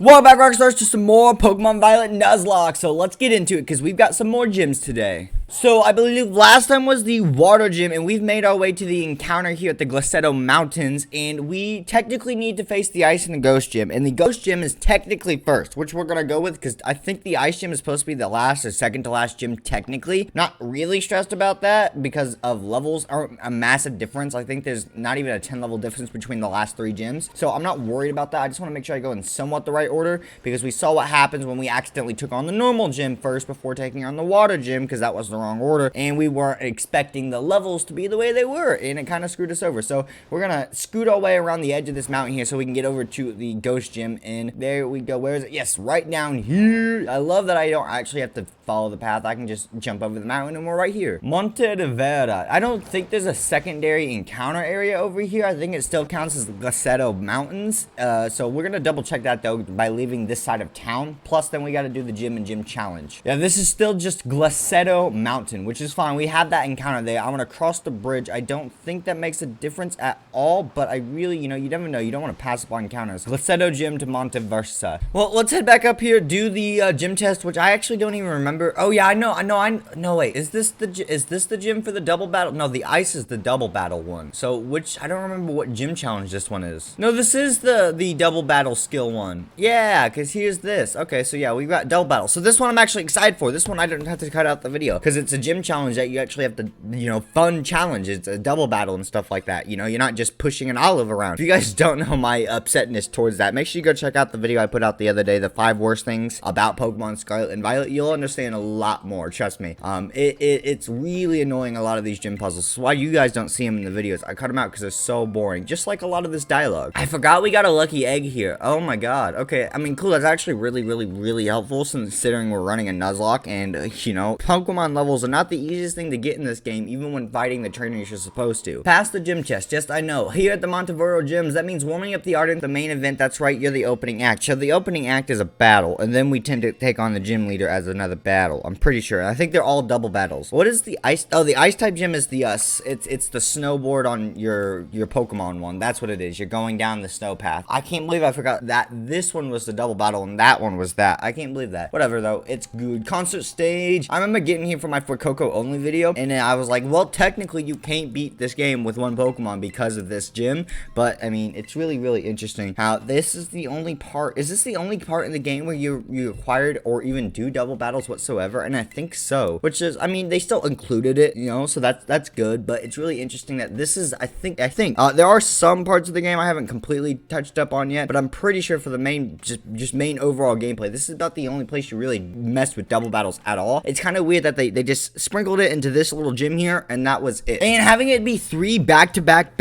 Welcome back, Rockstars, to some more Pokemon Violet Nuzlocke. So let's get into it because we've got some more gyms today. So I believe last time was the water gym, and we've made our way to the encounter here at the Glaceto Mountains, and we technically need to face the ice and the ghost gym, and the ghost gym is technically first, which we're gonna go with because I think the ice gym is supposed to be the last or second to last gym technically. Not really stressed about that because of levels aren't a massive difference. I think there's not even a 10 level difference between the last three gyms, so I'm not worried about that. I just want to make sure I go in somewhat the right order because we saw what happens when we accidentally took on the normal gym first before taking on the water gym because that was the wrong order, and we weren't expecting the levels to be the way they were, and it kind of screwed us over. So we're gonna scoot our way around the edge of this mountain here so we can get over to the ghost gym, and there we go. Where is it? Yes, right down here. I love that I don't actually have to follow the path. I can just jump over the mountain and we're right here. Monte de Vera. I don't think there's a secondary encounter area over here. I think it still counts as the Glaceto Mountains. So we're gonna double check that though by leaving this side of town. Plus then we gotta do the gym and gym challenge. Yeah, this is still just Glaceto Mountain, which is fine. We have that encounter there. I'm gonna cross the bridge. I don't think that makes a difference at all, but I really, you never know. You don't want to pass up on encounters. Glaceto Gym to Monte Versa. Well, let's head back up here, do the gym test, which I actually don't even remember. Oh yeah, I know. Wait, is this the gym for the double battle? No, the ice is the double battle one. So I don't remember what gym challenge this one is. No, this is the double battle skill one. Yeah, because here's this. Okay, so yeah, we've got double battle. So this one I'm actually excited for. This one I don't have to cut out the video because it's a gym challenge that you actually have to, fun challenge. It's a double battle and stuff like that. You're not just pushing an olive around. If you guys don't know my upsetness towards that, make sure you go check out the video I put out the other day, the 5 worst things about Pokemon Scarlet and Violet. You'll understand a lot more, trust me. It's really annoying, a lot of these gym puzzles. So why you guys don't see them in the videos, I cut them out because they're so boring, just like a lot of this dialogue. I forgot we got a lucky egg here. Oh my god. Okay, I mean, cool. That's actually really helpful considering we're running a Nuzlocke, and Pokemon levels are not the easiest thing to get in this game, even when fighting the trainers you're supposed to. Pass the gym test. Just I know. Here at the Montevero gyms, that means warming up the ardent, the main event. That's right, you're the opening act. So the opening act is a battle, and then we tend to take on the gym leader as another battle. I'm pretty sure. I think they're all double battles. What is the ice? Oh, the ice type gym is the it's the snowboard on your Pokemon one. That's what it is. You're going down the snow path. I can't believe I forgot that this one was the double battle and that one was that. I can't believe that. Whatever though. It's good. Concert stage. I remember getting here for my For Coco only video, and then I was like, well, technically you can't beat this game with one Pokemon because of this gym. But I mean, it's really interesting how this is the only part. Is this the only part in the game where you acquired or even do double battles whatsoever? And I think so, which is, I mean, they still included it, so that's good, but it's really interesting that this is, I think there are some parts of the game I haven't completely touched up on yet, but I'm pretty sure for the main, just main overall gameplay, this is about the only place you really mess with double battles at all. It's kind of weird that they just sprinkled it into this little gym here, and that was it. And having it be 3 back-to-back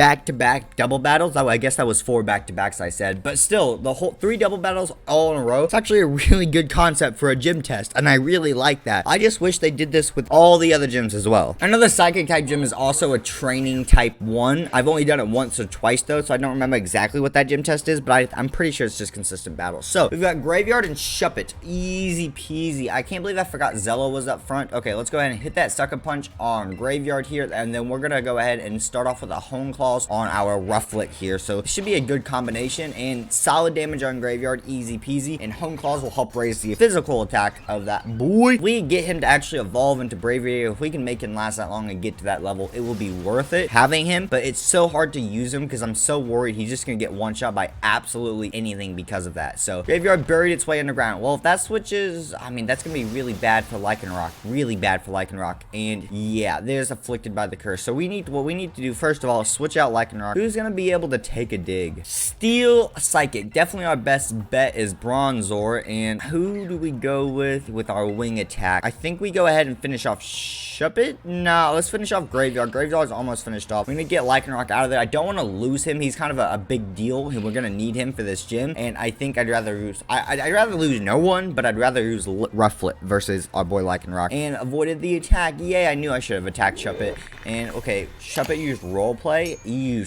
double battles, oh, I guess that was 4 back-to-backs I said, but still, the whole 3 double battles all in a row, it's actually a really good concept for a gym test, and I really like that. I just wish they did this with all the other gyms as well. I know the psychic type gym is also a training type 1. I've only done it once or twice though, so I don't remember exactly what that gym test is, but I'm pretty sure it's just consistent battles. So we've got Graveyard and Shuppet. Easy peasy. I can't believe I forgot Zello was up front. Okay, let's go ahead and hit that sucker punch on Graveyard here, and then we're gonna go ahead and start off with a Hone Claws on our Rufflet here. So it should be a good combination, and solid damage on Graveyard, easy peasy, and Hone Claws will help raise the physical attack of that boy. If we get him to actually evolve into Bravery, if we can make him last that long and get to that level, it will be worth it having him, but it's so hard to use him because I'm so worried he's just gonna get one shot by absolutely anything because of that. So Graveyard buried its way underground. Well, if that switches, I mean, that's gonna be really bad for Lyconrock, and yeah, there's Afflicted by the Curse. So what we need to do first of all is switch out Lyconrock. Who's gonna be able to take a dig? Steel Psychic. Definitely our best bet is Bronzor, and who do we go with our wing attack? I think we go ahead and finish off Shuppet? No, let's finish off Graveyard. Graveyard's almost finished off. We're gonna get Lycanroc out of there. I don't want to lose him. He's kind of a big deal, and we're gonna need him for this gym. And I think I'd rather lose. I'd rather lose no one, but I'd rather use Rufflet versus our boy Lycanroc and avoid avoided the attack. Yay, I knew I should have attacked Shuppet. And, okay, Shuppet used roleplay.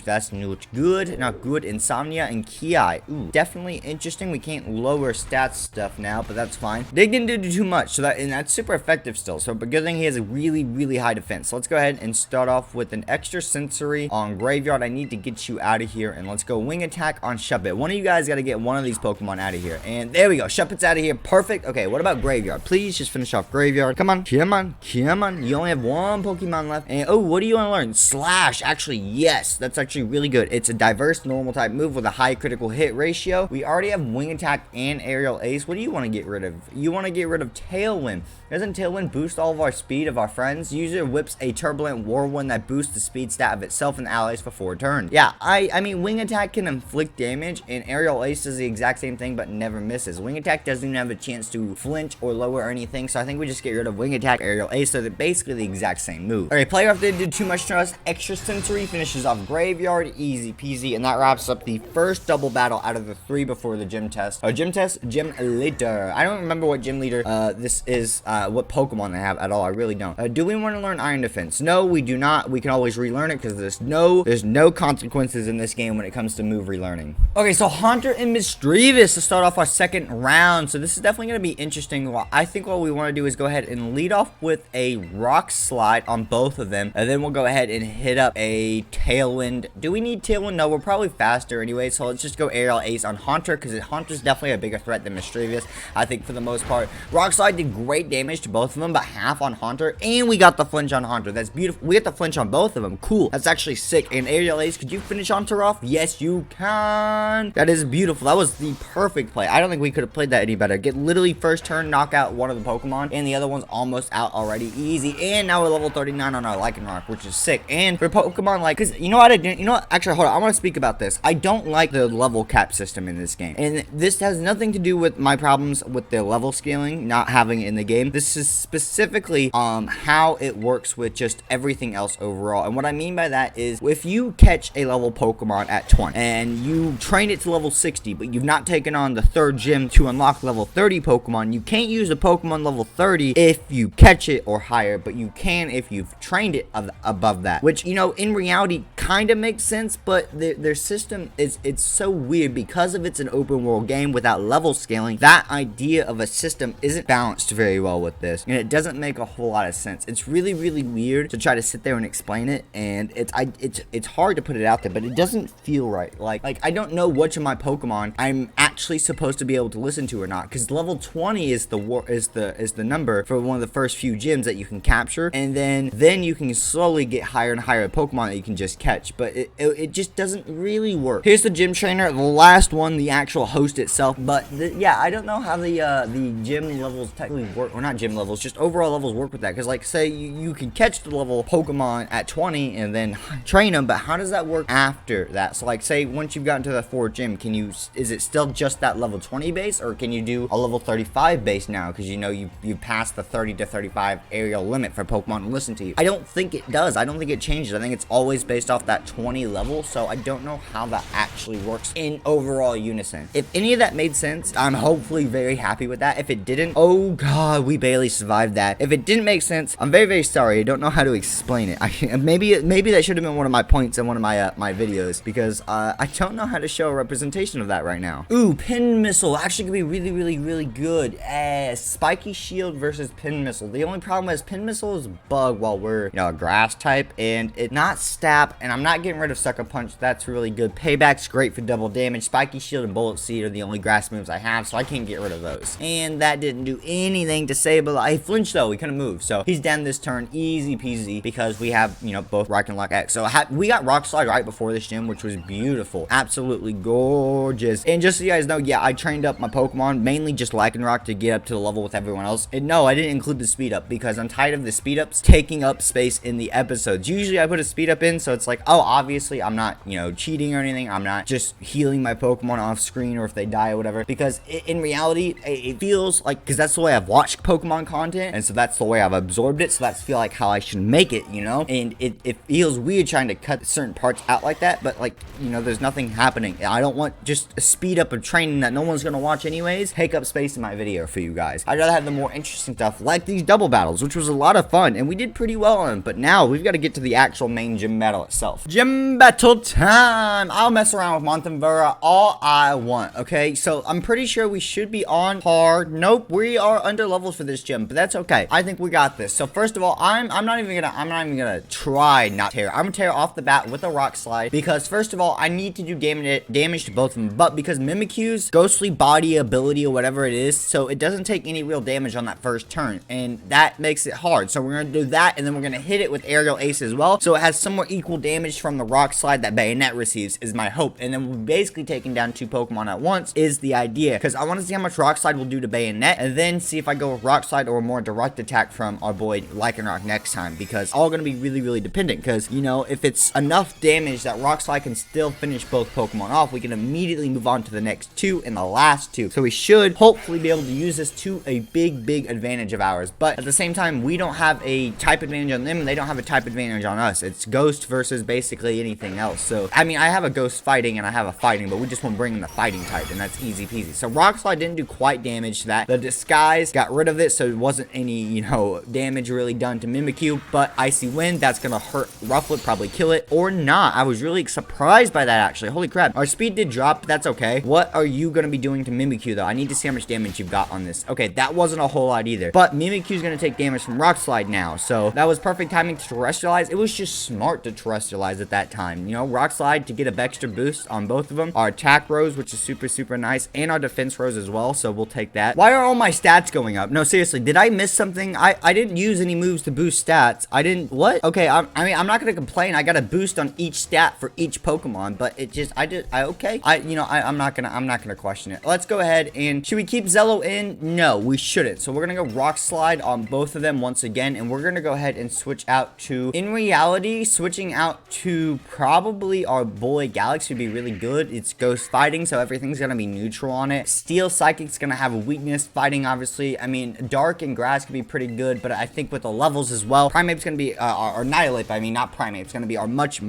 That's good. Not good. Insomnia and Ki. Ooh, definitely interesting. We can't lower stats stuff now, but that's fine. They didn't do too much, so that's super effective still. So, but good thing he has a really, really high defense. So let's go ahead and start off with an extra sensory on Graveyard. I need to get you out of here, and let's go wing attack on Shuppet. One of you guys got to get one of these Pokemon out of here, and there we go. Shuppet's out of here. Perfect. Okay, what about Graveyard? Please just finish off Graveyard. Come on. You only have one Pokemon left. And oh, what do you want to learn? Slash. Actually, yes, that's actually really good. It's a diverse normal type move with a high critical hit ratio. We already have wing attack and aerial ace. What do you want to get rid of? You want to get rid of Tailwind. Doesn't Tailwind boost all of our speed of our friends? User whips a turbulent whirlwind that boosts the speed stat of itself and allies for 4 turns. Yeah, I mean, wing attack can inflict damage, and aerial ace does the exact same thing but never misses. Wing attack doesn't even have a chance to flinch or lower anything, so I think we just get rid of wing attack, aerial ace, so they're basically the exact same move. Okay, player off didn't do too much to us. Extra sensory finishes off Graveyard, easy peasy, and that wraps up the first double battle out of the 3 before the gym test. Gym leader. I don't remember what gym leader this is, what Pokemon they have at all. I really don't. Do we want to learn Iron Defense? No, we do not. We can always relearn it because there's no consequences in this game when it comes to move relearning. Okay, so Haunter and Mischievous to start off our second round. So this is definitely going to be interesting. Well, I think what we want to do is go ahead and lead off with a Rock Slide on both of them, and then we'll go ahead and hit up a Tailwind. Do we need Tailwind? No, we're probably faster anyway, so let's just go Aerial Ace on Haunter, because Haunter's definitely a bigger threat than Mischievous, I think, for the most part. Rock Slide did great damage to both of them, but half on Haunter, and we got the flinch on Haunter. That's beautiful. We get the flinch on both of them. Cool. That's actually sick. And Aerial Ace, could you finish Haunter off? Yes, you can. That is beautiful. That was the perfect play. I don't think we could have played that any better. Get literally first turn, knock out one of the Pokemon, and the other one's almost out already. Easy. And now we're level 39 on our Lycanroc, which is sick. And for Pokemon, like, because you know what I didn't, actually, hold on. I want to speak about this. I don't like the level cap system in this game. And this has nothing to do with my problems with the level scaling, not having it in the game. This is specifically how it works with just everything else overall. And what I mean by that is, if you catch a level Pokemon at 20 and you train it to level 60, but you've not taken on the 3rd gym to unlock level 30 Pokemon, you can't use a Pokemon level 30 if you catch it or higher, but you can if you've trained it above that, which, in reality kind of makes sense, but their system it's so weird because of it's an open world game without level scaling. That idea of a system isn't balanced very well with this, and it doesn't make a whole lot of sense. It's really, really weird to try to sit there and explain it, and it's hard to put it out there, but it doesn't feel right. Like I don't know which of my Pokemon I'm actually supposed to be able to listen to or not, because level 20 is the number for one of the first few gyms that you can capture, and then you can slowly get higher and higher Pokemon that you can just catch, but it just doesn't really work. Here's the gym trainer, the last one, the actual host itself, but yeah, I don't know how the gym levels technically work, or not gym levels, just overall levels work with that, because like, say you can catch the level Pokemon at 20 and then train them, but how does that work after that? So like, say once you've gotten to the 4th gym, is it still just that level 20 base, or can you do a level 35 base now, because you passed the 30 to 35 aerial limit for Pokemon to listen to you? I don't think it does. I don't think it changes. I think it's always based off that 20 level, so I don't know how that actually works in overall unison. If any of that made sense, I'm hopefully very happy with that. If it didn't, oh god, we barely survived that. If it didn't make sense, I'm very, very sorry. I don't know how to explain it. Maybe that should have been one of my points in one of my videos, because I don't know how to show a representation of that right now. Ooh, Pin Missile actually could be really, really, really good. Spiky Shield versus Pin Missile. The only problem is Pin Missile is Bug while we're, a grass type, and it's not Stab, and I'm not getting rid of Sucker Punch. That's really good. Payback's great for double damage. Spiky Shield and Bullet Seed are the only grass moves I have, so I can't get rid of those. And that didn't do anything to Sable. I flinched though. We couldn't move, so he's down this turn easy peasy, because we have, both Rock and Lock X. So we got Rock Slide right before this gym, which was beautiful. Absolutely gorgeous. And just so you guys know, yeah, I trained up my Pokemon, mainly just Lycanroc to get up to the level with everyone else. And no, I didn't include the speed up, because I'm tired of the speed ups taking up space in the episodes. Usually I put a speed up in, so it's like, oh, obviously I'm not, cheating or anything. I'm not just healing my Pokemon off screen, or if they die or whatever, because in reality, it feels like, because that's the way I've watched Pokemon content, and so that's the way I've absorbed it, so that's feel like how I should make it, and it feels weird trying to cut certain parts out like that, but like, there's nothing happening. I don't want just a speed up of training that no one's gonna watch anyways take up space in my video for you guys. I'd rather have the more interesting stuff, like these double battles, which was a lot of fun, and we did pretty well on them. But now we've got to get to the actual main gym battle itself. Gym battle time. I'll mess around with Montanvera all I want, okay? So I'm pretty sure we should be on par. Nope, we are under levels for this gym, but that's okay. I think we got this. So first of all, I'm not even gonna try not tear. I'm gonna tear off the bat with a rock slide because first of all, I need to do damage to both of them. But because Mimikyu's ghostly body ability or whatever it is, so it doesn't take any real damage on that first turn, and that makes it hard. So we're gonna do that, and then we're gonna hit it with aerial ace as well, so it has somewhat equal damage from the rock slide that Bayonet receives, is my hope. And then we're basically taking down 2 Pokemon at once is the idea, because I want to see how much rock slide will do to Bayonet, and then see if I go with rock slide or a more direct attack from our boy Lyconrock next time, because all gonna be really dependent, because you know, if it's enough damage that rock slide can still finish both Pokemon off, we can immediately move on to the next 2 and the last 2. So we should hopefully be able to use this to a big advantage of ours. But at the same time, we don't have a type advantage on them, and they don't have a type advantage on us. It's ghost versus basically anything else. So I mean, I have a ghost fighting and I have a fighting, but we just won't bring in the fighting type, and that's easy peasy. So rock slide didn't do quite damage to that. The disguise got rid of it, so it wasn't any, you know, damage really done to Mimikyu. But icy wind, that's gonna hurt Rufflet, probably kill it or not. I was really surprised by that, actually. Holy crap. Our speed did drop, but that's okay. What are you gonna be doing to Mimikyu though? I need to see how much damage you've got on this. Okay, that wasn't a whole lot either, but Mimikyu's gonna take damage from rock slide now, so that was perfect timing to terrestrialize. It was just smart to terrestrialize at that time, you know. Rock slide to get a extra boost on both of them. Our attack rose, which is super nice, and our defense rose as well, so we'll take that. Why are all my stats going up? No, seriously, did I miss something? I didn't use any moves to boost stats. I didn't. What? Okay, I mean, I'm not gonna complain. I got a boost on each stat for each Pokemon, but it just, okay. I'm not gonna question it. Let's go ahead and, should we keep Zello in? No, we shouldn't. So we're gonna go rock slide on both of them once again, and we're gonna go ahead and switch out to, in reality, switching out to probably our boy Galaxy would be really good. It's ghost fighting, so everything's gonna be neutral on it. Steel Psychic's gonna have a weakness. Fighting, obviously, I mean, dark and grass can be pretty good, but I think with the levels as well, Primate's gonna be, or Annihilate, I mean, not Primate's gonna be our much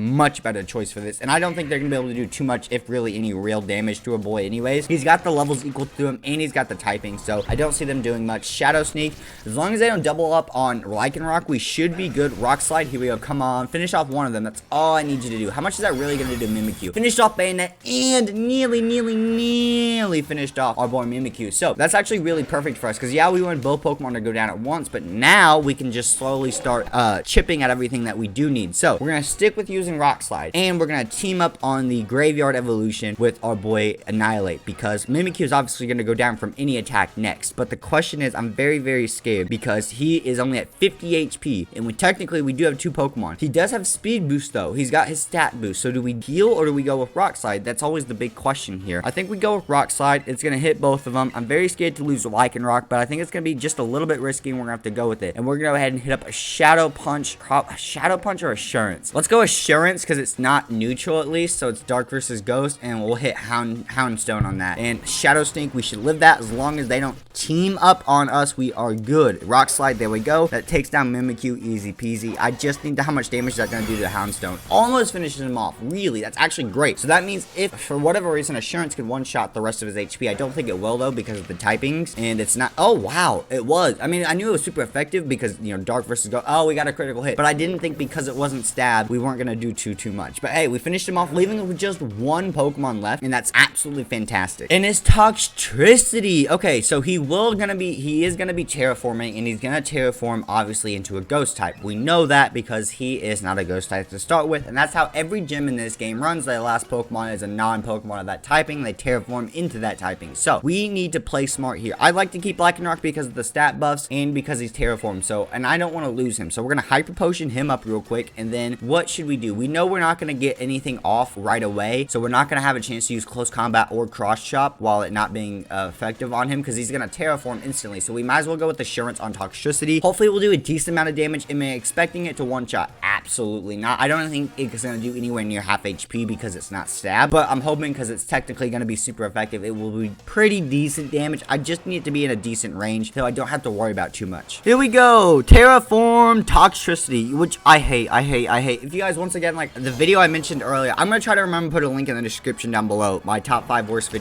better choice for this. And I don't think they're gonna be able to do too much, if really any real damage to a boy anyways. He's got the levels equal to him, and he's got the typing, so I don't see them doing much. Shadow Sneak, as long as they don't double up on Lycanroc, we should be good. Rock Slide, here we go. Come on, finish off one of them. That's all I need you to do. How much is that really gonna do to Mimikyu? Finished off Bayonet, and nearly finished off our boy Mimikyu. So that's actually really perfect for us, because yeah, we want both Pokemon to go down at once, but now we can just slowly start chipping at everything that we do need. So we're gonna stick with using Rock Slide, and we're gonna team up on the Graveyard Evolution with our boy Annihilate, because Mimikyu is obviously gonna go down from any attack next. But the question is, I'm very scared, because he is only at 50 HP, and we do have 2 Pokemon. He does have speed boost though. He's got his stat boost. So do we heal or do we go with Rock Slide? That's always the big question here. I think we go with Rock Slide. It's gonna hit both of them. I'm very scared to lose Lycanroc, but I think it's gonna be just a little bit risky, and we're gonna have to go with it. And we're gonna go ahead and hit up a Shadow Punch. Shadow Punch or Assurance? Let's go Assurance, because it's not neutral at least, so it's Dark versus Ghost, and we'll hit Houndstone on that. And Shadow Sneak, we should live that. As long as they don't team up on us, we are good. Rock Slide, there we go. That takes down Mimikyu, easy peasy. I just need to, how much damage is that gonna do to Houndstone? Almost finishes him off. Really, that's actually great. So that means if for whatever reason Assurance could one-shot the rest of his HP, I don't think it will though, because of the typings, and it's not. Oh wow, it was. I mean, I knew it was super effective because, you know, Dark versus Go. Oh, we got a critical hit, but I didn't think because it wasn't stab, we weren't gonna do too much. But hey, we finished him off, leaving him with just 1 Pokemon left, and that's absolutely fantastic. And his Toxtricity. Okay, so he is gonna be terraforming, and he's gonna terraform obviously into a ghost type. We know that because he is not a ghost type to start with, and that's how every gym in this game runs. Their last Pokemon is a non-Pokemon of that typing. They terraform into that typing. So we need to play smart here. I like to keep Lycanroc because of the stat buffs and because he's terraformed. So, and I don't want to lose him. So we're gonna Hyper Potion him up real quick, and then what should we do? We know we're not gonna get anything off right away, so we're not gonna have a chance to use Close Combat or Cross Chop while it not being effective on him, because he's gonna terraform instantly. So we might as well go with Assurance on Toxtricity. Hopefully we'll do a decent amount of damage. Am I expecting it to one-shot? Absolutely not. I don't think it's gonna do anywhere near half HP because it's not stab, but I'm hoping because it's technically gonna be super effective, it will be pretty decent damage. I just need it to be in a decent range so I don't have to worry about too much. Here we go. Terraform Toxtricity, which I hate. If you guys, once again, like the video I mentioned earlier, I'm gonna try to remember to put a link in the description down below. My top 5 worst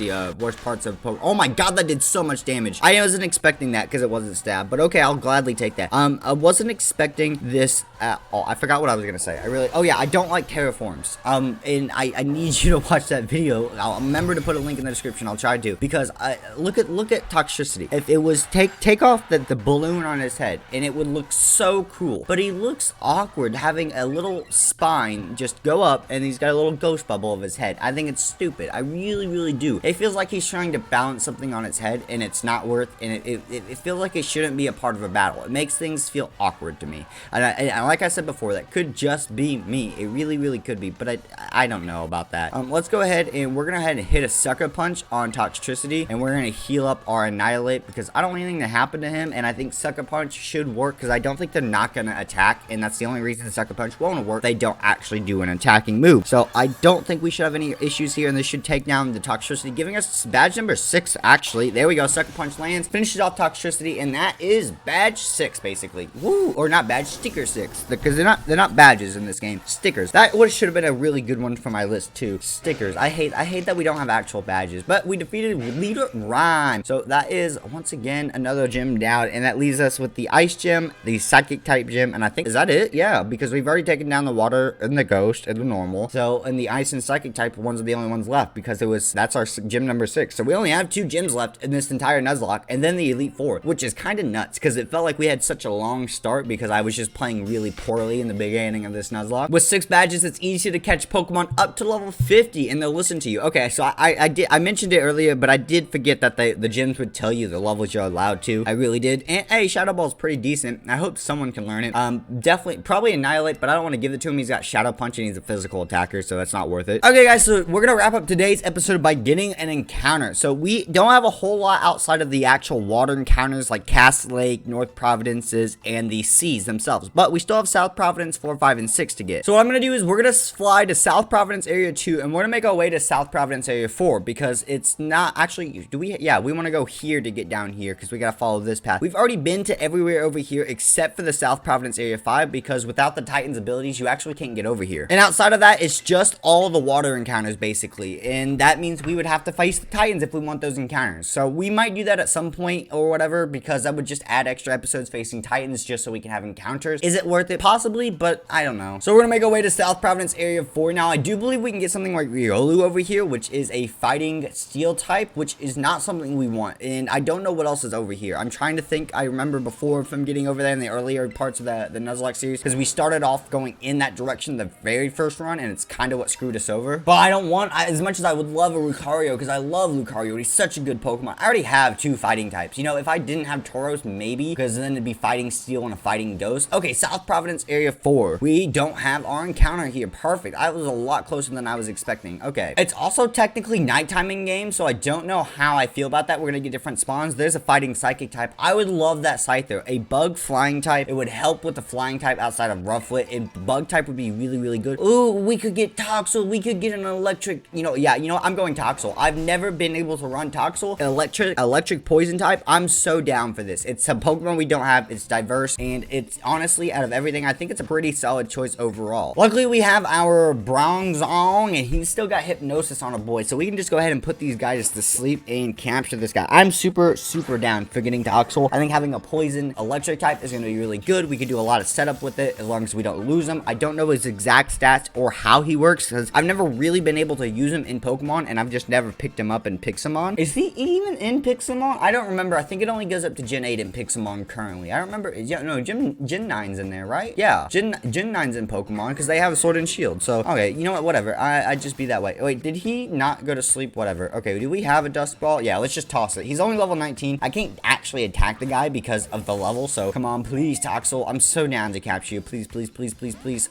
parts of Pokemon. Oh my god, that did so much damage. I wasn't expecting that because it wasn't stab, but okay, I'll gladly take that. I wasn't expecting this at all. I forgot what I was gonna say. Oh yeah, I don't like terraforms. And I need you to watch that video. I'll remember to put a link in the description. I'll try to, because look at toxicity. If it was take off the balloon on his head, and it would look so cool. But he looks awkward having a little spine just go up, and he's got a little ghost bubble of his head. I think it's stupid. I really do. It feels like he's trying to balance something on its head, and it's not worth. And it feels like it shouldn't be a part of a battle. It makes things feel awkward to me. And like I said before, that could just be me. It really could be. But I don't know about that. Let's go ahead and we're gonna hit a sucker punch on toxicity, and we're gonna heal up our annihilate, because I don't want anything to happen to him, and I think sucker punch should work, because I don't think they're not gonna attack, and that's the only reason the sucker punch won't work. They don't actually do an attacking move. So I don't think we should have any issues here, and this should take down the toxicity, giving us badge number 6. Actually, there we go. Sucker punch lands, finishes off toxicity, and that is badge 6 basically. Woo! Or not badge, sticker 6, because they're not badges in this game. Stickers. That should have been a really good one for my list too. Stickers. I hate that we don't have actual badges, but we defeated Leader Rhyme. So that is once again another gym down, and that leaves us with the ice gym, the psychic type gym, and I think, is that it? Yeah, because we've already taken down the water and the ghost and the normal. So, and the ice and psychic type ones are the only ones left, because that's our gym number 6. So we only have 2 gyms left in this entire Nuzlocke, and then the Elite 4, which is kind of nuts, because it felt like we had such a long start, because I was just playing really poorly in the beginning of this Nuzlocke. With 6 badges, it's easy to catch Pokemon up to level 50, and they'll listen to you. Okay, so I mentioned it earlier, but I did forget that the gyms would tell you the levels you're allowed to. I really did. And hey, Shadow Ball's pretty decent. I hope someone can learn it. Definitely, probably Annihilate, but I don't want to give it to him. He's got Shadow Punch, and he's a physical attacker, so that's not worth it. Okay, guys, so we're gonna wrap up today's episode by getting an encounter. So we don't have a whole lot outside of the actual water encounters, like Cass Lake, North Providences, and the seas themselves, but we still have South Providence 4, 5, and 6 to get. So what I'm gonna do is we're gonna fly to South Providence Area 2, and we're gonna make our way to South Providence Area 4, because it's not actually, we want to go here to get down here, because we gotta follow this path. We've already been to everywhere over here except for the South Providence Area 5, because without the Titan's abilities, you actually can't get over here. And outside of that, it's just all the water encounters basically, and that means we would have to face the Titans if we want those encounters. So we might do that at some point or whatever, because that would just add extra episodes facing Titans just so we can have encounters. Is it worth it? Possibly, but I don't know. So we're gonna make our way to South Providence Area 4. Now I do believe we can get something like Riolu over here, which is a fighting steel type, which is not something we want, and I don't know what else is over here. I'm trying to think. I remember before from getting over there in the earlier parts of the Nuzlocke series, because we started off going in that direction the very first run, and it's kind of what screwed us over. But I don't want, as much as I would love a Lucario, because I love Lucario, he's such a good Pokemon. I already have 2 fighting types. You know, if I didn't have Tauros, maybe, because then it'd be fighting steel and a fighting ghost. Okay, South Providence Area 4. We don't have our encounter here. Perfect. I was a lot closer than I was expecting. Okay, it's also technically nighttime in game, so I don't know how I feel about that. We're gonna get different spawns. There's a fighting psychic type. I would love that Scyther. A bug flying type. It would help with the flying type outside of Rufflet. A bug type would be really good. Ooh, we could get Toxel. We could get an electric, I'm going Toxel. I've never been able to run Toxel. Electric poison type. I'm so down for this. It's a Pokemon we don't have. It's diverse, and it's honestly, out of everything, I think it's a pretty solid choice overall. Luckily, we have our Bronzong, and he's still got Hypnosis on a boy, so we can just go ahead and put these guys to sleep and capture this guy. I'm super down for getting Toxel. I think having a poison electric type is going to be really good. We could do a lot of setup with it as long as we don't lose him. I don't know his exact stats or how he works, because I've never really been able to use him in Pokemon, and I've just never picked him up in Pixelmon. Is he even in Pixelmon? I don't remember. I think it only goes up to Gen 8 in Pixelmon currently. I don't remember. Yeah, no, Gen 9's in there, right? Yeah, Gen 9's in Pokemon, because they have a Sword and Shield. So, okay, you know what? Whatever. I'd just be that way. Wait, did he not go to sleep? Whatever. Okay, do we have a Dusk Ball? Yeah, let's just toss it. He's only level 19. I can't actually attack the guy because of the level, so come on, please, Toxel. I'm so down to capture you. Please.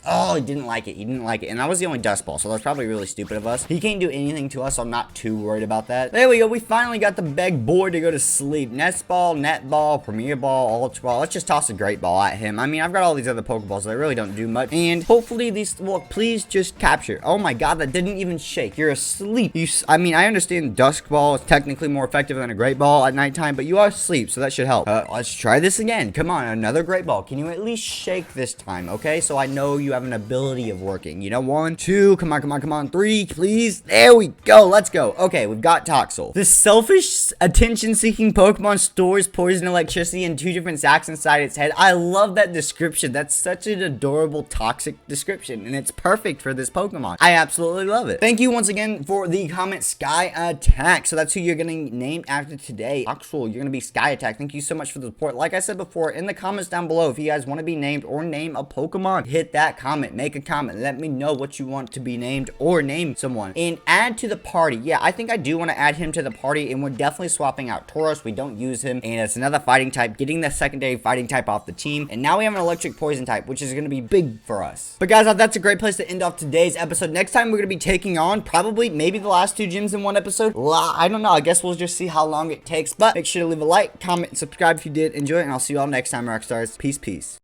Oh, he didn't like it. And that was the only Dust Ball, so that's probably really stupid of us. He can't do anything to us, so I'm not too worried about that. There we go. We finally got the big boy to go to sleep. Nest Ball, Net Ball, Premier Ball, Ultra Ball. Let's just toss a Great Ball at him. I mean, I've got all these other Pokeballs that really don't do much, and hopefully these will please just capture. Oh my god, that didn't even shake. You're asleep. I mean, I understand Dusk Ball is technically more effective than a Great Ball at nighttime, but you are asleep. asleep, so that should help. Let's try this again. Come on, another great ball. Can you at least shake this time, okay? So I know you have an ability of working. You know, 1, 2, come on, 3, please. There we go. Let's go. Okay, we've got Toxel. This selfish, attention-seeking Pokemon stores poison electricity in 2 different sacks inside its head. I love that description. That's such an adorable, toxic description, and it's perfect for this Pokemon. I absolutely love it. Thank you once again for the comment, Sky Attack. So that's who you're getting named after today. Toxel, you're gonna be Sky Attack. Thank you so much for the support. Like I said before, in the comments down below, if you guys want to be named or name a Pokemon, hit that comment. Make a comment. Let me know what you want to be named or name someone. And add to the party. Yeah, I think I do want to add him to the party, and we're definitely swapping out Tauros. We don't use him, and it's another fighting type, getting the secondary fighting type off the team. And now we have an electric poison type, which is going to be big for us. But guys, that's a great place to end off today's episode. Next time, we're going to be taking on probably maybe the last 2 gyms in one episode. I don't know. I guess we'll just see how long it takes. But make sure to leave a like, comment, and subscribe if you did enjoy it, and I'll see you all next time, Rockstars. Peace, peace.